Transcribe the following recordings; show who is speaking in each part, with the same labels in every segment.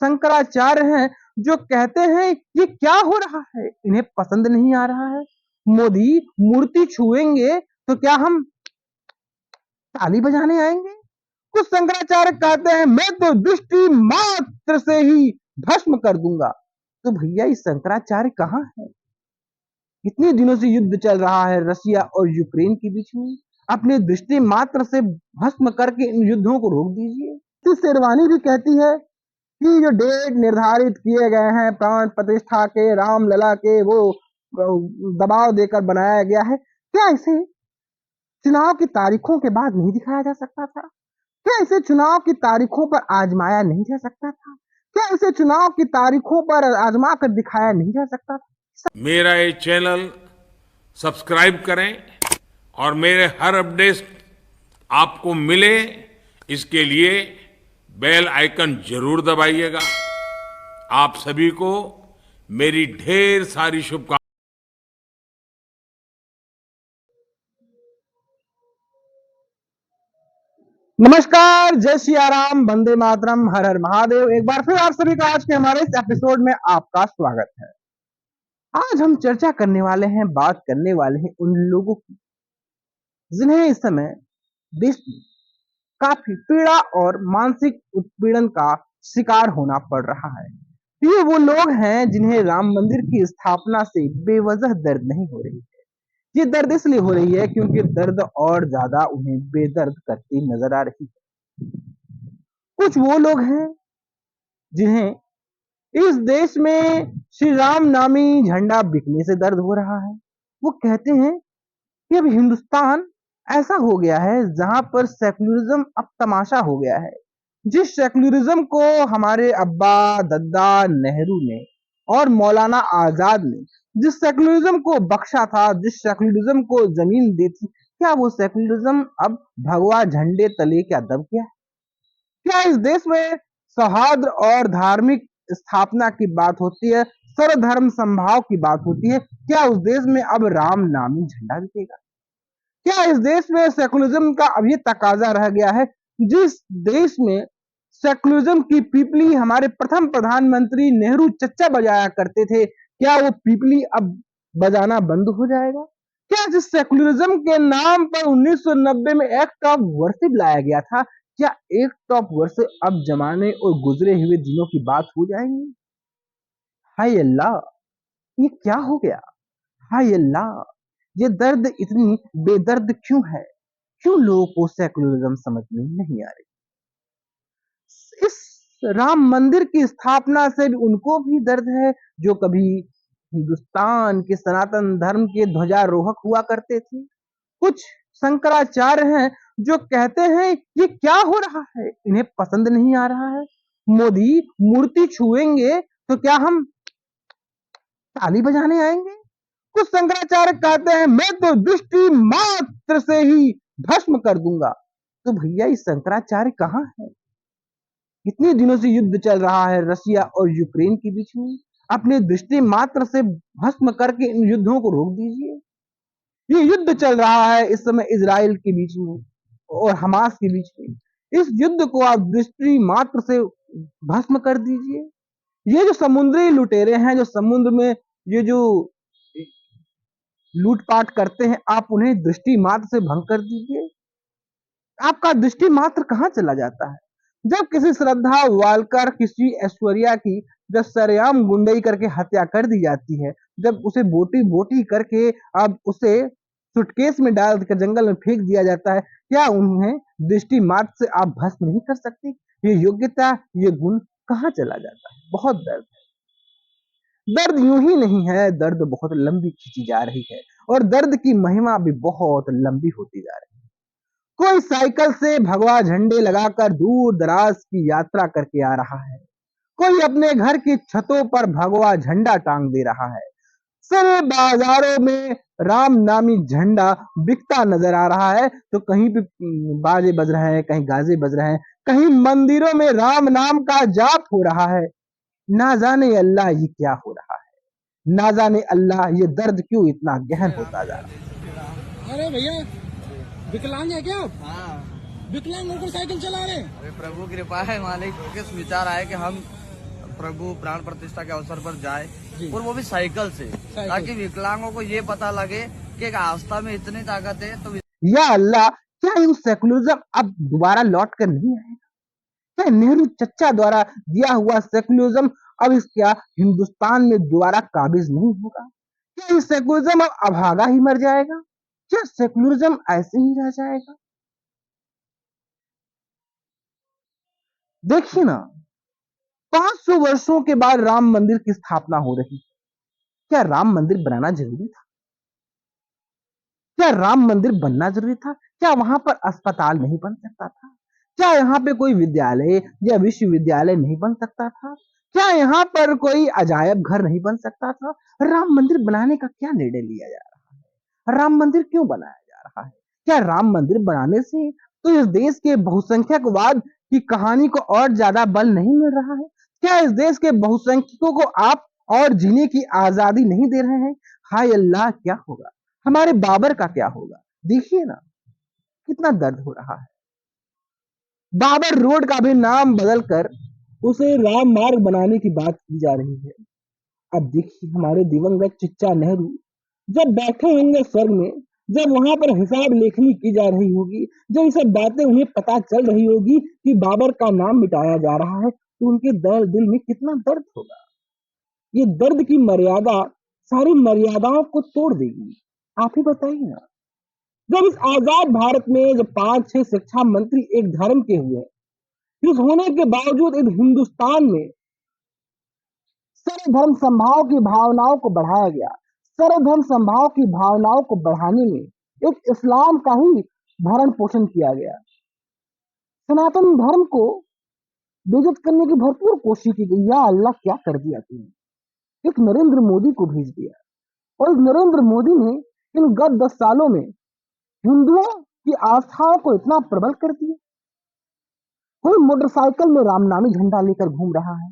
Speaker 1: शंकराचार्य हैं जो कहते हैं ये क्या हो रहा है, इन्हें पसंद नहीं आ रहा है। मोदी मूर्ति छुएंगे तो क्या हम ताली बजाने आएंगे? कुछ शंकराचार्य कहते हैं मैं तो दृष्टि मात्र से ही भस्म कर दूंगा। तो भैया ये शंकराचार्य कहाँ है? इतने दिनों से युद्ध चल रहा है रसिया और यूक्रेन के बीच में, अपने दृष्टि मात्र से भस्म करके इन युद्धों को रोक दीजिए। तो शेरवानी भी कहती है कि जो डेट निर्धारित किए गए हैं प्राण प्रतिष्ठा के, रामलला के, वो दबाव देकर बनाया गया है। क्या इसे चुनाव की तारीखों के बाद नहीं दिखाया जा सकता था? क्या इसे चुनाव की तारीखों पर आजमाया नहीं जा सकता था? क्या इसे चुनाव की तारीखों पर आजमा कर दिखाया नहीं जा सकता था?
Speaker 2: मेरा ये चैनल सब्सक्राइब करें और मेरे हर अपडेट आपको मिले, इसके लिए बेल आइकन जरूर दबाइएगा। आप सभी को मेरी ढेर सारी शुभकामनाएं।
Speaker 1: नमस्कार, जय सिया राम, वंदे मातरम, हर हर महादेव। एक बार फिर आप सभी का आज के हमारे इस एपिसोड में आपका स्वागत है। आज हम चर्चा करने वाले हैं, बात करने वाले हैं उन लोगों की जिन्हें इस समय देश में काफी पीड़ा और मानसिक उत्पीड़न का शिकार होना पड़ रहा है। ये वो लोग हैं जिन्हें राम मंदिर की स्थापना से बेवजह दर्द नहीं हो रही है। ये दर्द इसलिए हो रही है क्योंकि दर्द और ज्यादा उन्हें बेदर्द करती नजर आ रही है। कुछ वो लोग हैं जिन्हें इस देश में श्री राम नामी झंडा बिकने से दर्द हो रहा है। वो कहते हैं कि अब हिंदुस्तान ऐसा हो गया है जहां पर सेकुलरिज्म अब तमाशा हो गया है। जिस सेकुलरिज्म को हमारे अब्बा दद्दा नेहरू ने और मौलाना आजाद ने जिस सेकुलरिज्म को बख्शा था, जिस सेकुलरिज्म को जमीन दी थी, क्या वो सेकुलरिज्म अब भगवा झंडे तले क्या दब गया है? क्या इस देश में सौहार्द और धार्मिक स्थापना की बात होती है, सर्वधर्म संभाव की बात होती है, क्या उस देश में अब राम नामी झंडा बिकेगा? क्या इस देश में सेकुलरिज्म का अब ये तकाजा रह गया है? जिस देश में सेकुलरिज्म की पीपली हमारे प्रथम प्रधानमंत्री नेहरू चच्चा बजाया करते थे, क्या वो पीपली अब बजाना बंद हो जाएगा? क्या जिस सेकुलरिज्म के नाम पर 1990 में एक्ट ऑफ वर्शिप लाया गया था, क्या एक्ट ऑफ वर्शिप अब जमाने और गुजरे हुए दिनों की बात हो जाएंगी? हाय अल्लाह, ये क्या हो गया? हाय अल्लाह, ये दर्द इतनी बेदर्द क्यों है? क्यों लोगों को सेकुलरिज्म समझ में नहीं आ रही? इस राम मंदिर की स्थापना से भी उनको भी दर्द है जो कभी हिंदुस्तान के सनातन धर्म के ध्वजारोहक हुआ करते थे। कुछ शंकराचार्य हैं जो कहते हैं ये क्या हो रहा है, इन्हें पसंद नहीं आ रहा है। मोदी मूर्ति छुएंगे तो क्या हम ताली बजाने आएंगे? कुछ शंकराचार्य कहते हैं मैं तो दृष्टि मात्र से ही भस्म कर दूंगा। तो भैया ये शंकराचार्य कहाँ है? इतने दिनों से युद्ध चल रहा है रसिया और यूक्रेन के बीच में, अपने दृष्टि मात्र से भस्म करके इन युद्धों को रोक दीजिए। ये युद्ध चल रहा है इस समय इजराइल के बीच में और हमास के बीच में। इस युद्ध को आप दृष्टि मात्र से भस्म कर दीजिए। ये जो समुद्री लुटेरे हैं, जो समुद्र में ये जो लूटपाट करते हैं, आप उन्हें दृष्टि मात्र से भंग कर दीजिए। आपका दृष्टि मात्र कहाँ चला जाता है? जब किसी श्रद्धा वालकर, किसी ऐश्वर्या की जब सरेआम गुंडई करके हत्या कर दी जाती है, जब उसे बोटी बोटी करके अब उसे सुटकेस में डाल कर जंगल में फेंक दिया जाता है, क्या उन्हें दृष्टि मात्र से आप भस्म नहीं कर सकते? ये योग्यता, ये गुण कहाँ चला जाता है? बहुत दर्द है। दर्द यूं ही नहीं है, दर्द बहुत लंबी खींची जा रही है और दर्द की महिमा भी बहुत लंबी होती जा रही है। कोई साइकिल से भगवा झंडे लगाकर दूर दराज की यात्रा करके आ रहा है, कोई अपने घर की छतों पर भगवा झंडा टांग दे रहा है। सारे बाजारों में राम नामी झंडा बिकता नजर आ रहा है, तो कहीं पे बाजे बज रहे हैं, कहीं गाजे बज रहे हैं, कहीं मंदिरों में राम नाम का जाप हो रहा है। ना जाने अल्लाह ये क्या हो रहा है, ना जाने अल्लाह ये दर्द क्यों इतना गहन होता जा रहा है।
Speaker 3: अरे भैया, विकलांग है क्या आप? हाँ, विकलांग मोटरसाइकिल चला रहे हैं?
Speaker 4: अरे प्रभु कृपा है, मालिक किस विचार आए कि हम प्रभु प्राण प्रतिष्ठा के अवसर पर जाए
Speaker 3: जी।
Speaker 4: और वो भी साइकिल से, ताकि विकलांगों को ये पता लगे कि एक आस्था में इतनी ताकत है। तो
Speaker 1: या अल्लाह, क्या इन सेकुलरिज्म अब दोबारा लौट कर नहीं आएगा? क्या नेहरू चच्चा द्वारा दिया हुआ सेकुलरिज्म अब इसका हिंदुस्तान में दोबारा काबिज नहीं होगा? क्या ये सेकुलरिज्म अब अभागा ही मर जाएगा? क्या सेकुलरिज्म ऐसे ही रह जाएगा? देखिए ना, 500 वर्षों के बाद राम मंदिर की स्थापना हो रही है। क्या राम मंदिर बनाना जरूरी था? क्या राम मंदिर बनना जरूरी था? क्या वहां पर अस्पताल नहीं बन सकता था? क्या यहाँ पे कोई विद्यालय या विश्वविद्यालय नहीं बन सकता था? क्या यहाँ पर कोई अजायब घर नहीं बन सकता था? राम मंदिर बनाने का क्या निर्णय लिया जा रहा है? राम मंदिर क्यों बनाया जा रहा है? क्या राम मंदिर बनाने से तो इस देश के बहुसंख्यकवाद की कहानी को और ज्यादा बल नहीं मिल रहा है? क्या इस देश के बहुसंख्यकों को आप और जीने की आजादी नहीं दे रहे हैं? हाय अल्लाह, क्या होगा? हमारे बाबर का क्या होगा? देखिए ना, कितना दर्द हो रहा है। बाबर रोड का भी नाम बदलकर उसे राम मार्ग बनाने की बात की जा रही है। अब देखिए, हमारे दिवंगत चच्चा नेहरू जब बैठे होंगे स्वर्ग में, जब वहां पर हिसाब लेखनी की जा रही होगी, जब ये सब बातें उन्हें पता चल रही होगी कि बाबर का नाम मिटाया जा रहा है, तो उनके दिल में कितना दर्द होगा। ये दर्द की मर्यादा सारी मर्यादाओं को तोड़ देगी। आप ही बताइए ना, जब इस आजाद भारत में जब 5-6 शिक्षा मंत्री एक धर्म के हुए, इस होने के बावजूद इस हिंदुस्तान में सर्वधर्म समभाव की भावनाओं को बढ़ाया गया। सर्वधर्म समभाव की भावनाओं को बढ़ाने में एक इस्लाम का ही भरण पोषण किया गया। सनातन धर्म को बेइज्जत करने की भरपूर कोशिश की गई। या अल्लाह, क्या कर दिया तुमने? एक नरेंद्र मोदी को भेज दिया, और इस नरेंद्र मोदी ने इन गत 10 सालों में हिंदुओं की आस्थाओं को इतना प्रबल कर दिया। कोई मोटरसाइकिल में रामनामी झंडा लेकर घूम रहा है,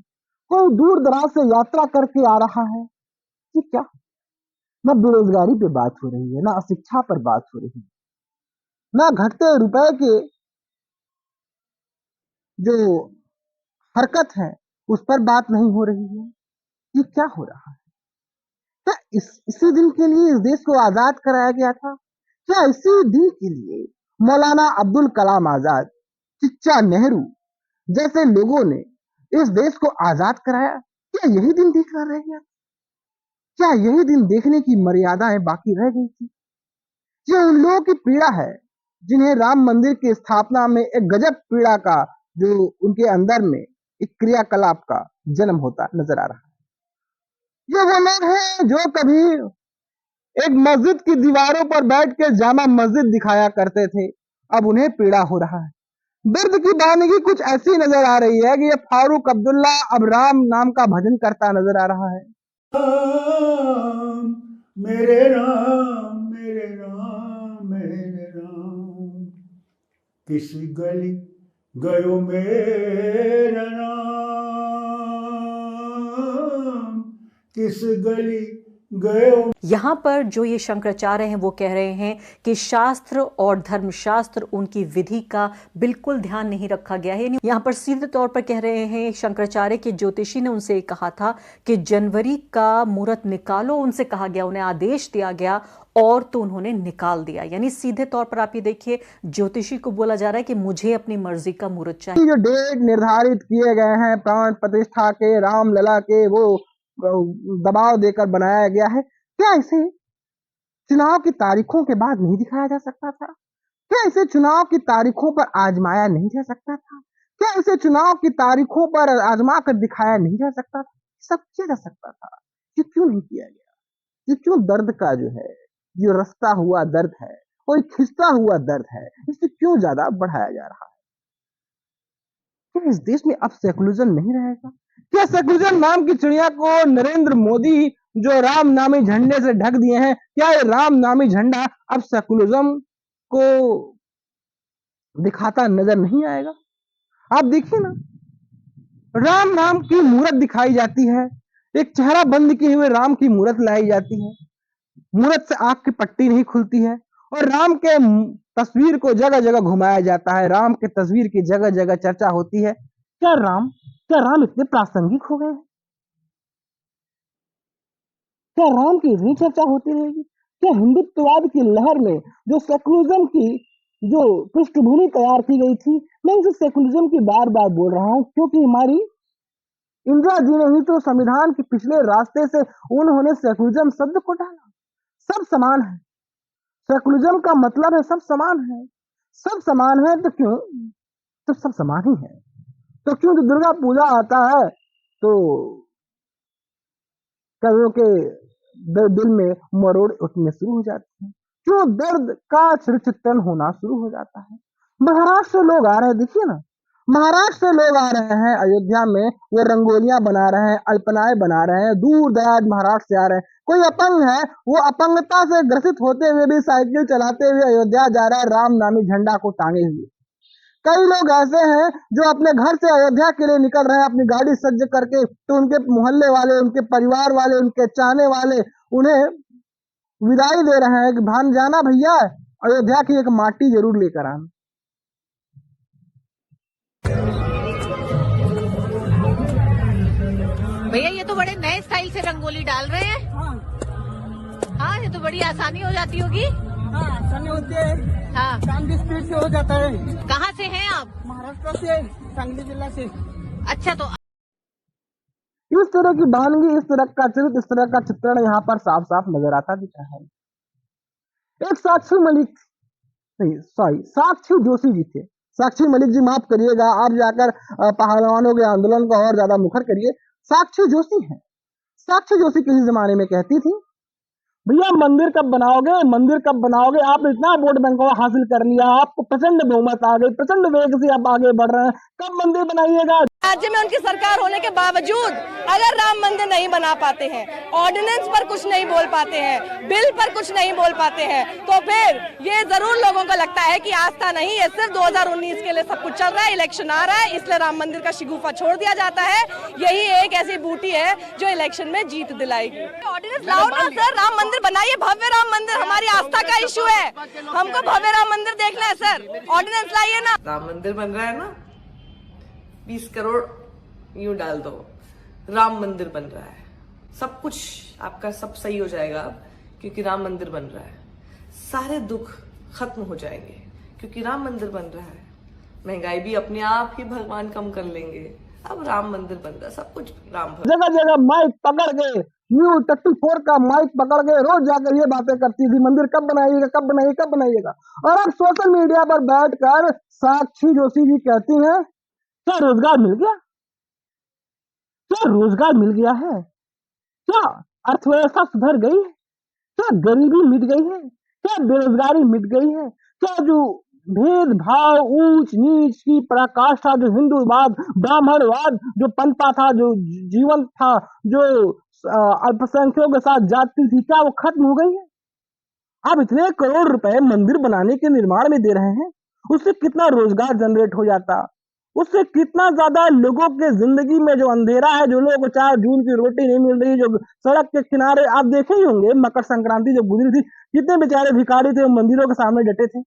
Speaker 1: कोई दूर दराज से यात्रा करके आ रहा है। ये क्या? ना बेरोजगारी पे बात हो रही है, ना अशिक्षा पर बात हो रही है, ना घटते रुपए के जो हरकत है उस पर बात नहीं हो रही है। ये क्या हो रहा है? क्या इसी दिन के लिए इस देश को आजाद कराया गया था? क्या इसी दिन के लिए मौलाना अब्दुल कलाम आजाद, चच्चा नेहरू जैसे लोगों ने इस देश को आजाद कराया? क्या यही दिन देखना रह गया? क्या यही दिन देखने की मर्यादाएं बाकी रह गई थी? ये उन लोगों की पीड़ा है जिन्हें राम मंदिर की स्थापना में एक गजब पीड़ा का जो उनके अंदर में एक क्रियाकलाप का जन्म होता नजर आ रहा है। ये वो लोग हैं जो कभी एक मस्जिद की दीवारों पर बैठ के जामा मस्जिद दिखाया करते थे, अब उन्हें पीड़ा हो रहा है। दर्द की वानगी कुछ ऐसी नजर आ रही है कि ये फारूक अब्दुल्ला अब राम नाम का भजन करता नजर आ रहा है।
Speaker 5: राम मेरे राम मेरे राम मेरे राम, किस गली गयो मेरा राम, किस गली गयो।
Speaker 6: यहाँ पर जो ये शंकराचार्य हैं वो कह रहे हैं कि शास्त्र और धर्मशास्त्र उनकी विधि का बिल्कुल ध्यान नहीं रखा गया है। यहाँ पर सीधे तौर पर कह रहे हैं, शंकराचार्य के ज्योतिषी ने उनसे कहा था कि जनवरी का मुहूर्त निकालो, उनसे कहा गया, उन्हें आदेश दिया गया और तो उन्होंने निकाल दिया। यानी सीधे तौर पर आप ये देखिए, ज्योतिषी को बोला जा रहा है कि मुझे अपनी मर्जी का मुहूर्त चाहिए।
Speaker 1: जो डेट निर्धारित किए गए हैं प्राण प्रतिष्ठा के, रामलला के, वो दबाव देकर बनाया गया है। क्या इसे चुनाव की तारीखों के बाद नहीं दिखाया जा सकता था? क्या इसे चुनाव की तारीखों पर आजमाया नहीं जा सकता था? क्या इसे चुनाव की तारीखों पर आजमा कर दिखाया नहीं जा सकता था? सब किया जा सकता था। ये क्यों नहीं किया गया? ये क्यों दर्द का जो है, जो रसता हुआ दर्द है, कोई खिंचता हुआ दर्द है, इसे क्यों ज्यादा बढ़ाया जा रहा है? क्या इस देश में अब सेकुलरिज्म नहीं रहेगा? क्या सेकुलरिज्म नाम की चिड़िया को नरेंद्र मोदी जो राम नामी झंडे से ढक दिए हैं, क्या ये राम नामी झंडा अब सेकुलरिज्म को दिखाता नजर नहीं आएगा? आप देखिए ना, राम नाम की मूर्त दिखाई जाती है, एक चेहरा बंद किए हुए राम की मूर्त लाई जाती है, मूर्त से आंख की पट्टी नहीं खुलती है, और राम के तस्वीर को जगह जगह घुमाया जाता है, राम के तस्वीर की जगह जगह चर्चा होती है। क्या राम क्या राम इतने प्रासंगिक हो गए? क्या राम की इतनी चर्चा होती रहेगी? क्या हिंदुत्ववाद की लहर में जो सेकुलरिज्म की जो पृष्ठभूमि तैयार की गई थी, मैं इस सेकुलरिज्म की बार बार बोल रहा हूं क्योंकि हमारी इंदिरा जी ने ही तो संविधान के पिछले रास्ते से उन्होंने सेकुलरिज्म शब्द को डाला। सब समान है, सेकुलरिज्म का मतलब है सब समान है। सब समान है तो क्यों? तो सब समान ही है तो क्यों? तो दुर्गा पूजा आता है तो कवियों के दिल में मरोड़ उठने शुरू हो जाते हैं, क्यों दर्द का चित्रण होना शुरू हो जाता है। महाराष्ट्र से लोग आ रहे हैं, देखिए ना, महाराष्ट्र से लोग आ रहे हैं अयोध्या में, वो रंगोलियां बना रहे हैं, अल्पनाएं बना रहे हैं, दूर दराज महाराष्ट्र से आ रहे हैं। कोई अपंग है, वो अपंगता से ग्रसित होते हुए भी साइकिल चलाते हुए अयोध्या जा रहा है राम नामी झंडा को टांगे हुए। कई लोग ऐसे हैं जो अपने घर से अयोध्या के लिए निकल रहे हैं अपनी गाड़ी सज्ज करके, तो उनके मोहल्ले वाले, उनके परिवार वाले, उनके चाहने वाले उन्हें विदाई दे रहे हैं कि भान जाना भैया, अयोध्या की एक माटी जरूर लेकर आना।
Speaker 7: भैया ये तो बड़े नए स्टाइल से रंगोली डाल रहे हैं। हाँ, ये तो बड़ी आसानी हो जाती होगी।
Speaker 3: हाँ, आसानी होती है।
Speaker 7: हाँ,
Speaker 3: काम भी स्पीड से हो जाता है।
Speaker 7: कहाँ से हैं आप?
Speaker 3: महाराष्ट्र से, सांगली जिला से।
Speaker 7: अच्छा, तो
Speaker 1: इस तरह की बहानगी, इस तरह का चरित्र, इस तरह का चित्रण यहाँ पर साफ साफ नजर आता दिख रहा है। एक साक्षी मलिक, नहीं सॉरी, साक्षी जोशी जी थे। साक्षी मलिक जी माफ करिएगा, आप जाकर पहलवानों के आंदोलन को और ज्यादा मुखर करिए। साक्षी जोशी है। साक्षी जोशी किसी जमाने में कहती थी, भैया मंदिर कब बनाओगे, मंदिर कब बनाओगे? आपने इतना वोट बैंक हासिल कर लिया, आपको प्रचंड बहुमत आ गई, प्रचंड वेग से आप आगे बढ़ रहे हैं, कब मंदिर बनाइएगा?
Speaker 8: राज्य में उनकी सरकार होने के बावजूद अगर राम मंदिर नहीं बना पाते हैं, ऑर्डिनेंस पर कुछ नहीं बोल पाते हैं, बिल पर कुछ नहीं बोल पाते हैं, तो फिर ये जरूर लोगों को लगता है कि आस्था नहीं है, सिर्फ 2019 के लिए सब कुछ चल रहा है, इलेक्शन आ रहा है, इसलिए राम मंदिर का शिगुफा छोड़ दिया जाता है। यही एक ऐसी बूटी है जो इलेक्शन में जीत दिलाएगी। ऑर्डिनेंस लाओ ना सर, राम मंदिर बनाइए, भव्य राम मंदिर, हमारी आस्था का इशू है, हमको भव्य राम मंदिर देखना है सर, ऑर्डिनेंस लाइए ना।
Speaker 9: राम मंदिर बन रहा है ना, 20 करोड़ यूं डाल दो, राम मंदिर बन रहा है, सब कुछ आपका सब सही हो जाएगा अब, क्योंकि राम मंदिर बन रहा है। सारे दुख खत्म हो जाएंगे क्योंकि राम मंदिर बन रहा है। महंगाई भी अपने आप ही भगवान कम कर लेंगे। अब राम मंदिर बन रहा है, सब कुछ राम भगवान।
Speaker 1: जगह जगह माइक पकड़ के, न्यूज़ 34 का माइक पकड़ के रोज जाकर ये बातें करती थी, मंदिर कब बनाइएगा, कब बनाइएगा, कब बनाइएगा। और अब सोशल मीडिया पर बैठकर साक्षी जोशी जी कहती हैं, क्या रोजगार मिल गया? क्या रोजगार मिल गया है? क्या अर्थव्यवस्था सुधर गई है? क्या गरीबी मिट गई है? क्या बेरोजगारी मिट गई है? क्या जो भेदभाव, ऊंच नीच की पराकाष्ठा, जो हिंदूवाद, ब्राह्मणवाद जो पनपा था, जो जीवन था, जो अल्पसंख्यकों के साथ जाती थी, क्या वो खत्म हो गई है? आप इतने करोड़ रुपए मंदिर बनाने के निर्माण में दे रहे हैं, उससे कितना रोजगार जनरेट हो जाता, उससे कितना ज्यादा लोगों के जिंदगी में जो अंधेरा है, जो लोगों को 4 जून की रोटी नहीं मिल रही, जो सड़क के किनारे आप देखे ही होंगे, मकर संक्रांति जब गुजरी थी, कितने बेचारे भिखारी थे, मंदिरों के सामने डटे थे।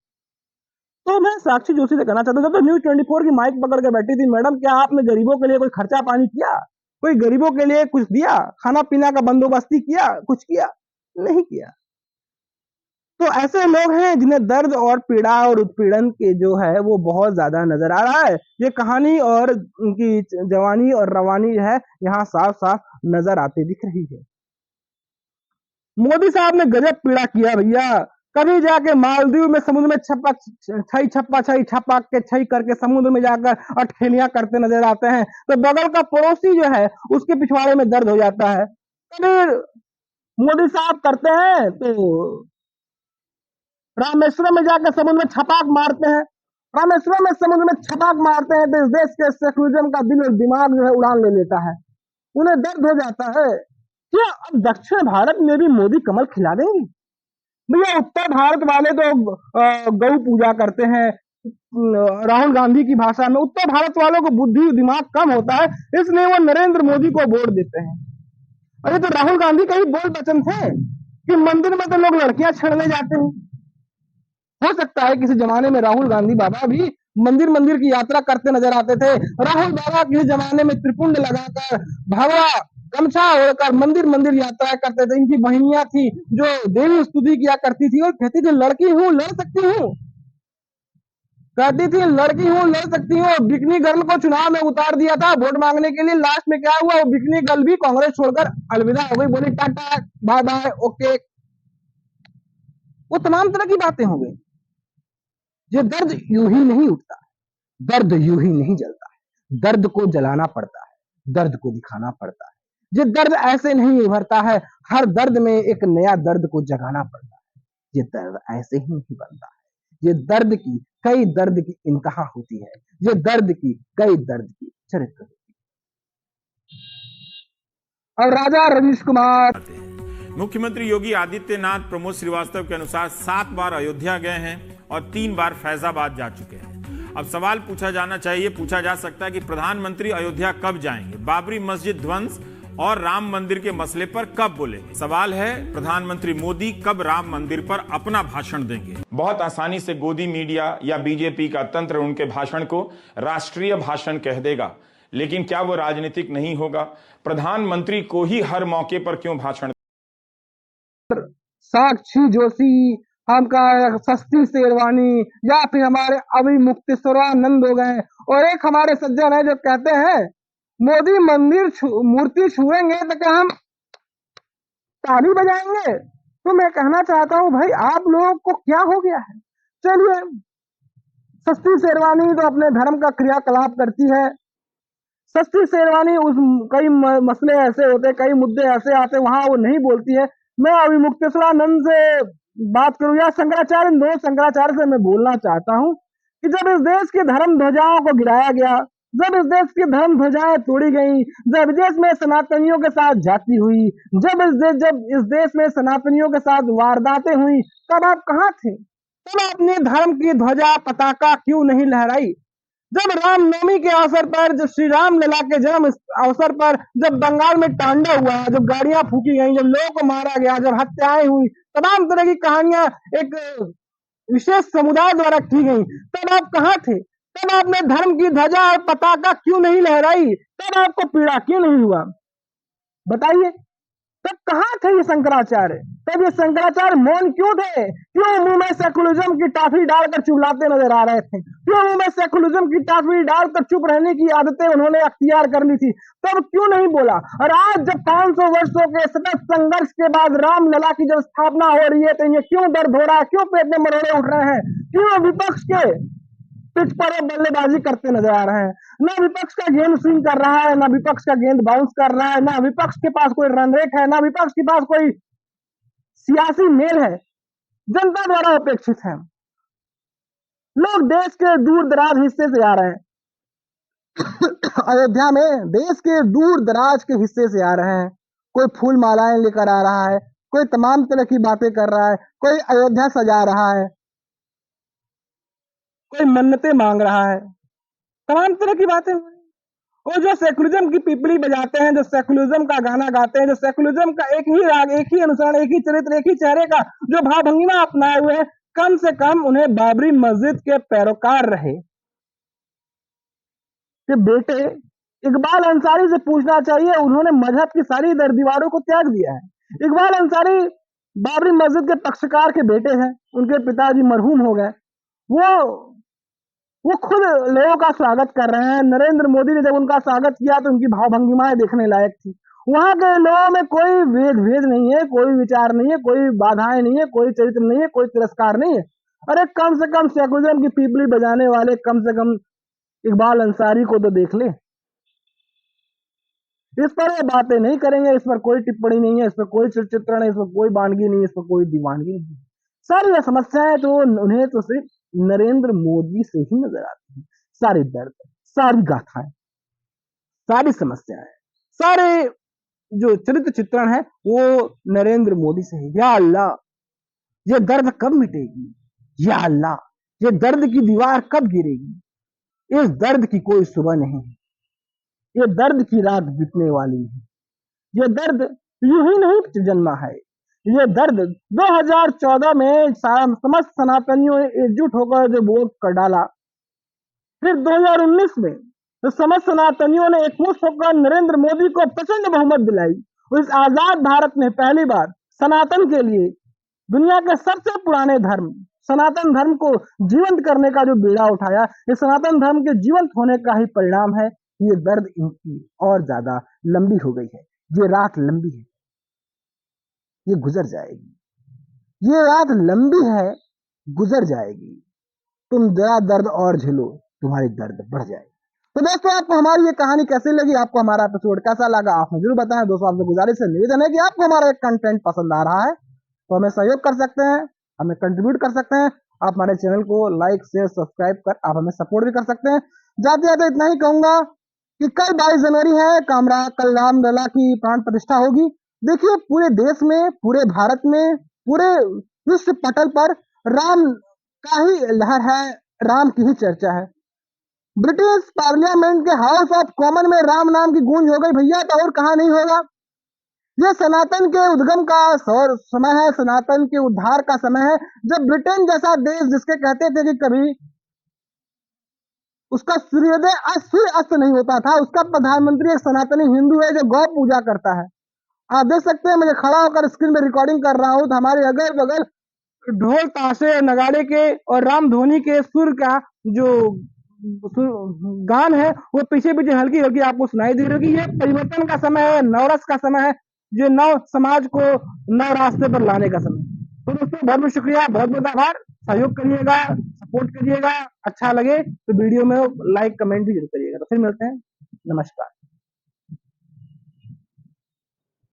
Speaker 1: तो मैं साक्षी जोशी से कहना चाहता हूँ, जब तो न्यूज़ 24 की माइक पकड़ के बैठी थी, मैडम क्या आपने गरीबों के लिए कोई खर्चा पानी किया? कोई गरीबों के लिए कुछ दिया? खाना पीना का बंदोबस्ती किया? कुछ किया? नहीं किया। तो ऐसे लोग हैं जिन्हें दर्द और पीड़ा और उत्पीड़न के जो है वो बहुत ज्यादा नजर आ रहा है। ये कहानी और उनकी जवानी और रवानी है यहाँ साफ साफ नजर आती दिख रही है। मोदी साहब ने गजब पीड़ा किया भैया। कभी जाके मालदीव में समुद्र में छप्पा के छई करके समुद्र में जाकर अटखेलियां करते नजर आते हैं, तो बगल का पड़ोसी जो है उसके पिछवाड़े में दर्द हो जाता है। कभी मोदी साहब करते हैं तो रामेश्वरम में जाकर समुद्र में छपाक मारते हैं, रामेश्वरम में समुद्र में छपाक मारते हैं तो इस देश के सेकुलरिज्म का दिल और दिमाग जो है उड़ान ले लेता है, उन्हें दर्द हो जाता है। क्या अब दक्षिण भारत में भी मोदी कमल खिला देंगे? भैया उत्तर भारत वाले तो गौ पूजा करते हैं, राहुल गांधी की भाषा में उत्तर भारत वालों को बुद्धि दिमाग कम होता है, इसलिए वो नरेंद्र मोदी को वोट देते हैं। अरे तो राहुल गांधी का ही बोल वचन थे कि मंदिर में तो लोग लड़कियां छेड़ने जाते हैं। हो सकता है किसी जमाने में राहुल गांधी बाबा भी मंदिर मंदिर की यात्रा करते नजर आते थे। राहुल बाबा के जमाने में त्रिपुंड लगाकर, भगवा गमछा ओढ़कर मंदिर मंदिर यात्रा करते थे। इनकी बहनियां थी जो देवी स्तुति किया करती थी और कहती थी लड़की हूँ लड़ सकती हूँ, कहती थी लड़की हूँ लड़ सकती हूँ। बिकनी गर्ल को चुनाव में उतार दिया था वोट मांगने के लिए। लास्ट में क्या हुआ, वो बिकनी गर्ल भी कांग्रेस छोड़कर अलविदा हो गई, बोली टाटा बाय बाय ओके। वो तमाम तरह की बातें हो गई। ये दर्द यूं ही नहीं उठता, दर्द यूं ही नहीं जलता है, दर्द को जलाना पड़ता है, दर्द को दिखाना पड़ता है। ये दर्द ऐसे नहीं उभरता है, हर दर्द में एक नया दर्द को जगाना पड़ता है। ये दर्द ऐसे ही नहीं बनता है, ये दर्द की कई दर्द की इंतहा होती है, ये दर्द की कई दर्द की चरित्र होती है। और राजा रवीश कुमार,
Speaker 10: मुख्यमंत्री योगी आदित्यनाथ प्रमोद श्रीवास्तव के अनुसार 7 बार अयोध्या गए हैं और 3 बार फैजाबाद जा चुके हैं। अब सवाल पूछा जा सकता है कि प्रधानमंत्री अयोध्या कब जाएंगे, बाबरी मस्जिद ध्वंस और राम मंदिर के मसले पर कब बोलेंगे। सवाल है प्रधानमंत्री मोदी कब राम मंदिर पर अपना भाषण देंगे। बहुत आसानी से गोदी मीडिया या बीजेपी का तंत्र उनके भाषण को राष्ट्रीय भाषण कह देगा, लेकिन क्या वो राजनीतिक नहीं होगा? प्रधानमंत्री को ही हर मौके पर क्यों भाषण?
Speaker 1: साक्षी जोशी, हमका सस्ती शेरवानी, या फिर हमारे अभिमुक्तेश्वरानंद हो गए, और एक हमारे सज्जन है जो कहते हैं मोदी मंदिर मूर्ति छुएंगे तो क्या हम ताली बजाएंगे। तो मैं कहना चाहता हूं भाई आप लोगों को क्या हो गया है। चलिए, सस्ती शेरवानी तो अपने धर्म का क्रियाकलाप करती है, सस्ती शेरवानी उस कई मसले ऐसे होते, कई मुद्दे ऐसे आते वहां वो नहीं बोलती है। मैं अभिमुक्तेश्वरानंद से बात करूं या शंकराचार्य, दो शंकराचार्य से मैं बोलना चाहता हूं कि जब इस देश की धर्म ध्वजाओं को गिराया गया, जब इस देश की धर्म ध्वजाएं तोड़ी गई, जब देश में सनातनियों के साथ जाति हुई, जब इस देश में सनातनियों के साथ वारदातें हुई, तब आप कहाँ थे? तब अपने धर्म की ध्वजा पताका क्यों नहीं लहराई? जब रामनवमी के अवसर पर, जब श्री राम लला के जन्म अवसर पर, जब बंगाल में तांडव हुआ, जब गाड़ियां फूकी गई, जब लोगों को मारा गया, जब हत्याएं हुई, तमाम तरह की कहानियां एक विशेष समुदाय द्वारा की गई, तब आप कहाँ थे? तब आपने धर्म की ध्वजा और पताका क्यों नहीं लहराई? तब आपको पीड़ा क्यों नहीं हुआ? बताइए, तब कहाँ थे ये शंकराचार्य? तब ये शंकराचार्य मौन क्यों थे? क्यों मुंह में सेकुलरिज्म की टाफी डालकर चुगलाते नजर आ रहे थे? क्यों मुंह में सेकुलरिज्म की टाफी डालकर चुप रहने की आदतें उन्होंने अख्तियार कर ली थी? तब क्यों नहीं बोला? और आज जब 500 वर्षों के सतत संघर्ष के बाद रामलला की जब स्थापना हो रही है, तो ये क्यों दर्द हो रहा है? क्यों पेट में मरोड़े उठ रहे हैं? क्यों विपक्ष के पिच पर बल्लेबाजी करते नजर आ रहे हैं? ना विपक्ष का गेंद स्विंग कर रहा है, ना विपक्ष का गेंद बाउंस कर रहा है, ना विपक्ष के पास कोई रन रेट है, ना विपक्ष के पास कोई सियासी मेल है। जनता द्वारा अपेक्षित है। लोग देश के दूर दराज हिस्से से आ रहे हैं अयोध्या में, देश के दूर दराज के हिस्से से आ रहे हैं। कोई फूल मालाएं लेकर आ रहा है, कोई तमाम तरह की बातें कर रहा है, कोई अयोध्या सजा रहा है, कोई मन्नतें मांग रहा है, तमाम तरह की बातें हो रही हैं। और जो सेकुलरिज्म की पिपली बजाते हैं, जो सेकुलरिज्म का गाना गाते हैं, जो सेकुलरिज्म का एक ही राग, एक ही अनुसरण, एक ही चरित्र, एक ही चेहरे का जो भाव भंगिमा अपनाए हुए हैं, कम से कम उन्हें बाबरी मस्जिद के पैरोकार रहे कि बेटे इकबाल अंसारी से पूछना चाहिए, उन्होंने मजहब की सारी दीवारों को त्याग दिया है। इकबाल अंसारी बाबरी मस्जिद के पक्षकार के बेटे हैं, उनके पिताजी मरहूम हो गए। वो खुद लोगों का स्वागत कर रहे हैं। नरेंद्र मोदी ने जब उनका स्वागत किया तो उनकी भावभंगिमाएं देखने लायक थी। वहां के लोगों में कोई भेद नहीं है, कोई विचार नहीं है, कोई बाधाएं नहीं है, कोई चरित्र नहीं है, कोई तिरस्कार नहीं है। अरे कम से कम सेकुलरिज्म की पीपली बजाने वाले कम से कम इकबाल अंसारी को तो देख ले। इस पर ये बातें नहीं करेंगे, इस पर कोई टिप्पणी नहीं है, इस पर कोई चित्रण है, इस पर कोई बानगी नहीं है, इस पर कोई दीवानगी नहीं है। सारी ये समस्याएं तो उन्हें तो सिर्फ नरेंद्र मोदी से ही नजर आती है। सारी दर्द, सारी गाथाएं, सारी समस्याएं, सारे जो चरित्र चित्रण है वो नरेंद्र मोदी से है। या अल्लाह, ये दर्द कब मिटेगी? या अल्लाह, ये दर्द की दीवार कब गिरेगी? इस दर्द की कोई सुबह नहीं है, ये दर्द की रात बीतने वाली है। ये दर्द यूं ही नहीं जन्मा है, ये दर्द 2014 में समस्त सनातनियों ने एकजुट होकर जो वोट कर डाला, फिर 2019 में तो समस्त सनातनियों ने एकमुश्त होकर नरेंद्र मोदी को प्रचंड बहुमत दिलाई। इस आजाद भारत में पहली बार सनातन के लिए दुनिया के सबसे पुराने धर्म सनातन धर्म को जीवंत करने का जो बीड़ा उठाया, ये सनातन धर्म के जीवंत होने का ही परिणाम है। ये दर्द इनकी और ज्यादा लंबी हो गई है, ये रात लंबी है, ये गुजर जाएगी। ये रात लंबी है, गुजर जाएगी। तुम जरा दर्द और झेलो, तुम्हारी दर्द बढ़ जाएगी। तो दोस्तों, आपको हमारी ये कहानी कैसी लगी, आपको हमारा एपिसोड कैसा लगा, आप जरूर बताएं। दोस्तों, आपसे गुजारिश है, निवेदन है कि आपको हमारा एक कंटेंट पसंद आ रहा है तो हमें सहयोग कर सकते हैं, हमें कंट्रीब्यूट कर सकते हैं। आप हमारे चैनल को लाइक शेयर सब्सक्राइब कर आप हमें सपोर्ट भी कर सकते हैं। जाते जाते इतना ही कहूंगा कि कल 22 जनवरी है, कल रामलला की प्राण प्रतिष्ठा होगी। देखिए, पूरे देश में, पूरे भारत में, पूरे विश्व पटल पर राम का ही लहर है, राम की ही चर्चा है। ब्रिटिश पार्लियामेंट के हाउस ऑफ कॉमन में राम नाम की गूंज हो गई भैया, तो और कहां नहीं होगा। ये सनातन के उद्गम का समय है, सनातन के उद्धार का समय है। जब ब्रिटेन जैसा देश, जिसके कहते थे कि कभी उसका सूर्योदय अस्त नहीं होता था, उसका प्रधानमंत्री एक सनातनी हिंदू है जो गौ पूजा करता है। आप देख सकते हैं, मुझे खड़ा होकर स्क्रीन पे रिकॉर्डिंग कर रहा हूं तो हमारे अगल बगल ढोल ताशे नगाड़े के और राम धोनी के सुर का जो गान है वो पीछे पीछे हल्की हल्की आपको सुनाई दे रही होगी। ये परिवर्तन का समय है, नवरस का समय है, जो नव समाज को नव रास्ते पर लाने का समय। तो दोस्तों, बहुत बहुत शुक्रिया, बहुत बहुत आभार। सहयोग करिएगा, सपोर्ट करिएगा। अच्छा लगे तो वीडियो में लाइक कमेंट भी जरूर करिएगा। तो फिर मिलते हैं, नमस्कार।